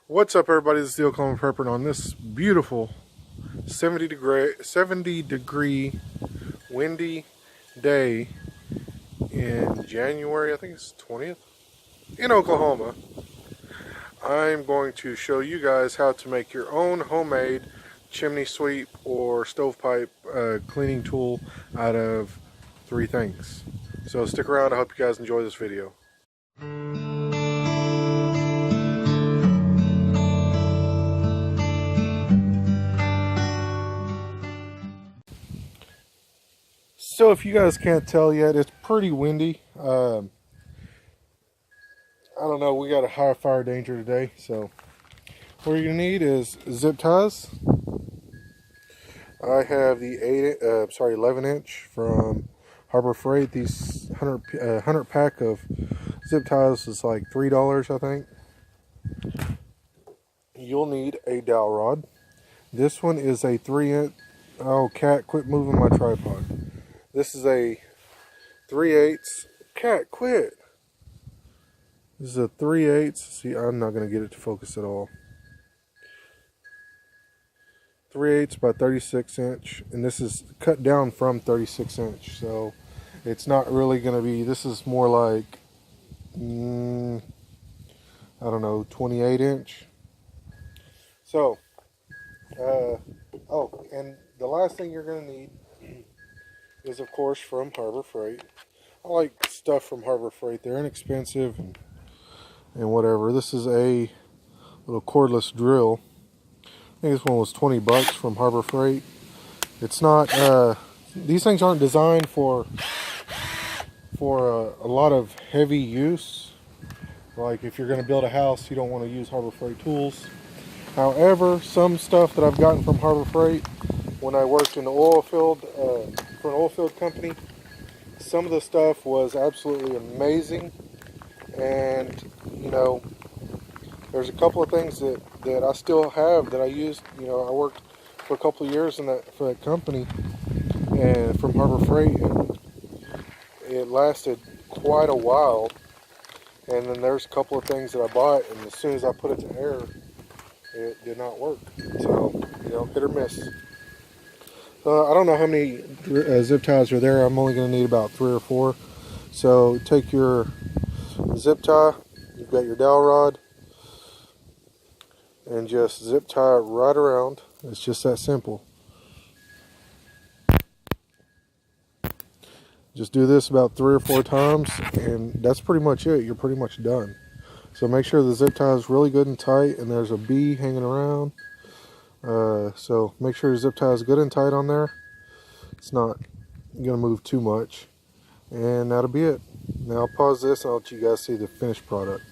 What's up, everybody? This is Steel Coleman Prepper, and on this beautiful 70 degree windy day in January, I think it's 20th, in Oklahoma, I'm going to show you guys how to make your own homemade chimney sweep or stovepipe cleaning tool out of 3 things. So stick around. I hope you guys enjoy this video. So if you guys can't tell yet, it's pretty windy. I don't know, we got a high fire danger today, so what you're gonna need is zip ties. I have the 11 inch from Harbor Freight. These 100 pack of zip ties is like $3, I think. You'll need a dowel rod. This one is a 3-inch. Oh, cat, quit moving my tripod. This is a 3/8. Cat, quit. This is a 3/8. See, I'm not going to get it to focus at all. 3/8 by 36 inch. And this is cut down from 36 inch. So it's not really going to be, this is more like, I don't know, 28 inch. So, oh, and the last thing you're going to need is, of course, from Harbor Freight. I like stuff from Harbor Freight. They're inexpensive and whatever. This is a little cordless drill. I think this one was 20 bucks from Harbor Freight. It's not, these things aren't designed for a lot of heavy use. Like if you're going to build a house, you don't want to use Harbor Freight tools. However, some stuff that I've gotten from Harbor Freight when I worked in the oil field, for an oil field company, some of the stuff was absolutely amazing. And, you know, there's a couple of things that I still have that I used. You know, I worked for a couple of years for that company and from Harbor Freight, and it lasted quite a while. And then there's a couple of things that I bought, and as soon as I put it to air, it did not work. So, you know, hit or miss. I don't know how many zip ties are there. I'm only going to need about 3 or 4. So take your zip tie, you've got your dowel rod, and just zip tie it right around. It's just that simple. Just do this about 3 or 4 times, and that's pretty much it. You're pretty much done. So make sure the zip tie is really good and tight, and there's a bee hanging around. So make sure your zip tie is good and tight on there. It's not going to move too much. And that'll be it. Now I'll pause this and I'll let you guys see the finished product.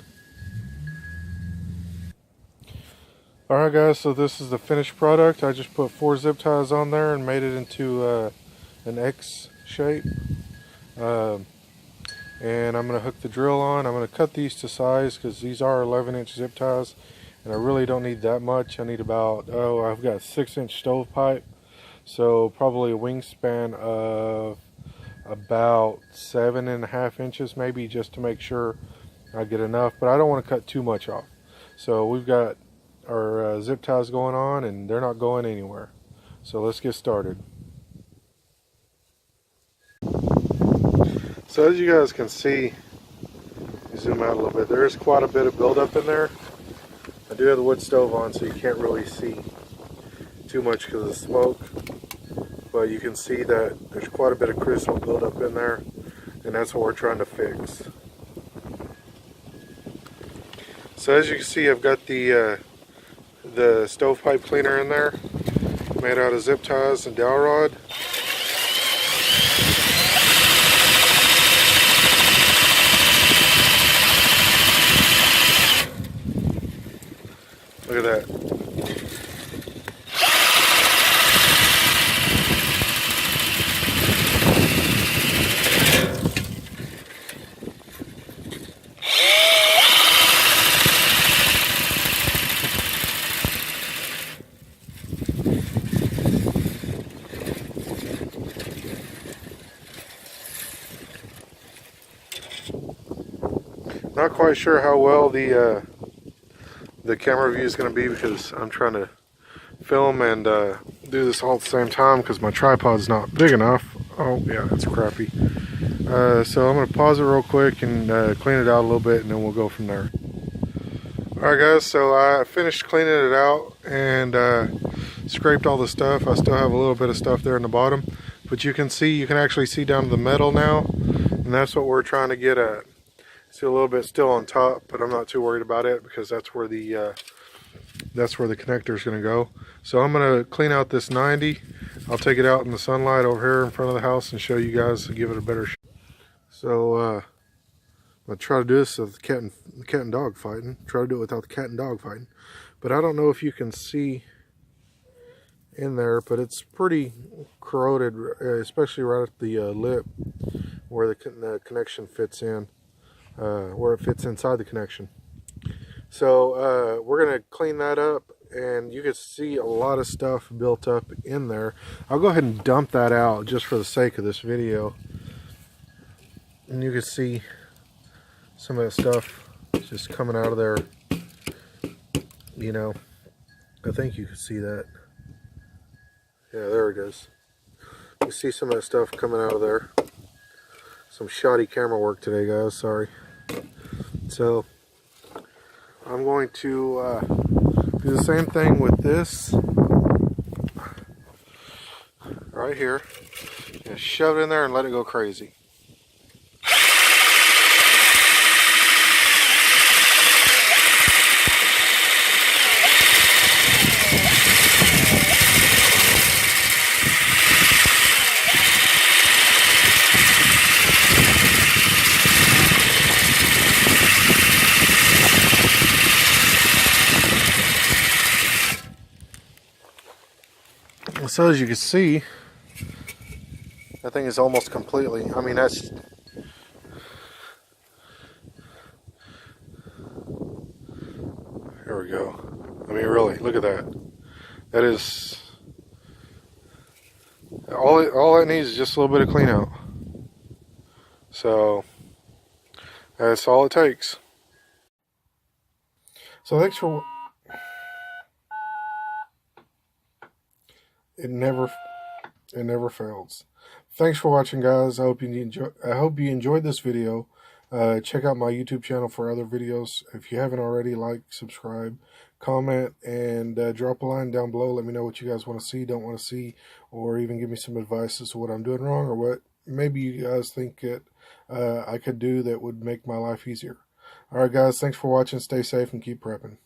Alright guys, so this is the finished product. I just put 4 zip ties on there and made it into an X shape. And I'm going to hook the drill on. I'm going to cut these to size because these are 11-inch zip ties. And I really don't need that much. I need about, I've got 6-inch stovepipe. So probably a wingspan of about 7.5 inches maybe, just to make sure I get enough. But I don't want to cut too much off. So we've got our zip ties going on, and they're not going anywhere. So let's get started. So as you guys can see, zoom out a little bit, there is quite a bit of buildup in there. I do have the wood stove on, so you can't really see too much because of the smoke, but you can see that there's quite a bit of crystal buildup in there, and that's what we're trying to fix. So as you can see, I've got the stovepipe cleaner in there, made out of zip ties and dowel rod. Look at that. Not quite sure how well the the camera view is going to be, because I'm trying to film and do this all at the same time because my tripod's not big enough. Oh yeah, that's crappy. So I'm going to pause it real quick and clean it out a little bit, and then we'll go from there. Alright guys, so I finished cleaning it out and scraped all the stuff. I still have a little bit of stuff there in the bottom, but you can actually see down to the metal now, and that's what we're trying to get at. See a little bit still on top, but I'm not too worried about it because that's where the connector is going to go. So I'm going to clean out this 90. I'll take it out in the sunlight over here in front of the house and show you guys and give it a better shot. So I'm going to try to do this with the cat and dog fighting. Try to do it without the cat and dog fighting. But I don't know if you can see in there, but it's pretty corroded, especially right at the lip where the connection fits in, where it fits inside the connection. So we're going to clean that up, and you can see a lot of stuff built up in there. I'll go ahead and dump that out just for the sake of this video. And you can see some of that stuff just coming out of there. You know, I think you can see that. Yeah, there it is. You see some of that stuff coming out of there. Some shoddy camera work today, guys, sorry. So I'm going to do the same thing with this right here. Just shove it in there and let it go crazy. So as you can see, that thing is almost completely, I mean, that's, there we go. I mean, really, look at that. That is, all it needs is just a little bit of clean out. So that's all it takes. So thanks for, it never fails. Thanks for watching, guys. I hope you enjoyed this video. Check out my YouTube channel for other videos. If you haven't already, like, subscribe, comment, and drop a line down below. Let me know what you guys want to see, don't want to see, or even give me some advice as to what I'm doing wrong, or what maybe you guys think that I could do that would make my life easier. Alright guys, thanks for watching. Stay safe and keep prepping.